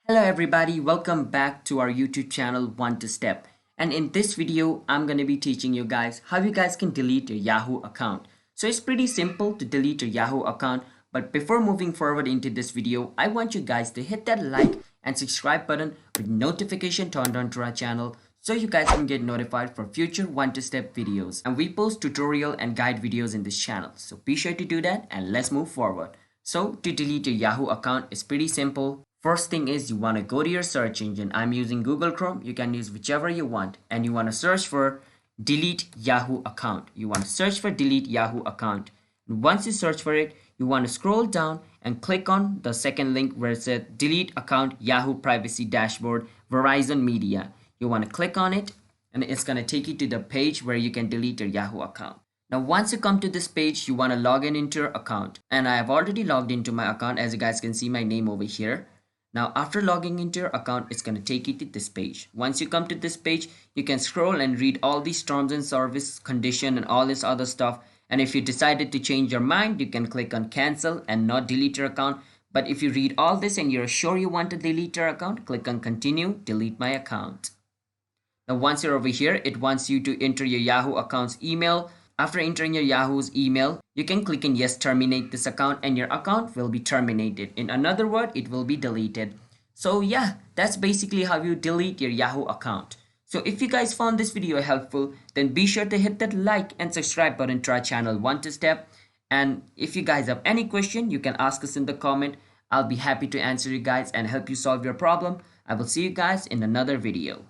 Hello everybody, welcome back to our YouTube channel One to Step. And in this video, I'm going to be teaching you guys how you guys can delete your Yahoo account. So it's pretty simple to delete your Yahoo account, but before moving forward into this video, I want you guys to hit that like and subscribe button with notification turned on to our channel so you guys can get notified for future One to Step videos. And we post tutorial and guide videos in this channel. So be sure to do that and let's move forward. So to delete your Yahoo account is pretty simple. First thing is you want to go to your search engine. I'm using Google Chrome. You can use whichever you want. And you want to search for delete Yahoo account. You want to search for delete Yahoo account. And once you search for it, you want to scroll down and click on the second link where it says delete account Yahoo privacy dashboard Verizon Media. You want to click on it and it's going to take you to the page where you can delete your Yahoo account. Now once you come to this page, you want to log in into your account. And I have already logged into my account, as you guys can see my name over here. Now after logging into your account, it's going to take you to this page. Once you come to this page, you can scroll and read all these terms and service condition and all this other stuff. And if you decided to change your mind, you can click on cancel and not delete your account. But if you read all this and you're sure you want to delete your account, click on continue, delete my account. Now once you're over here, it wants you to enter your Yahoo account's email. After entering your Yahoo's email, you can click on yes, terminate this account, and your account will be terminated. In another word, it will be deleted. So yeah, that's basically how you delete your Yahoo account. So if you guys found this video helpful, then be sure to hit that like and subscribe button to our channel One to Step. And if you guys have any question, you can ask us in the comment. I'll be happy to answer you guys and help you solve your problem. I will see you guys in another video.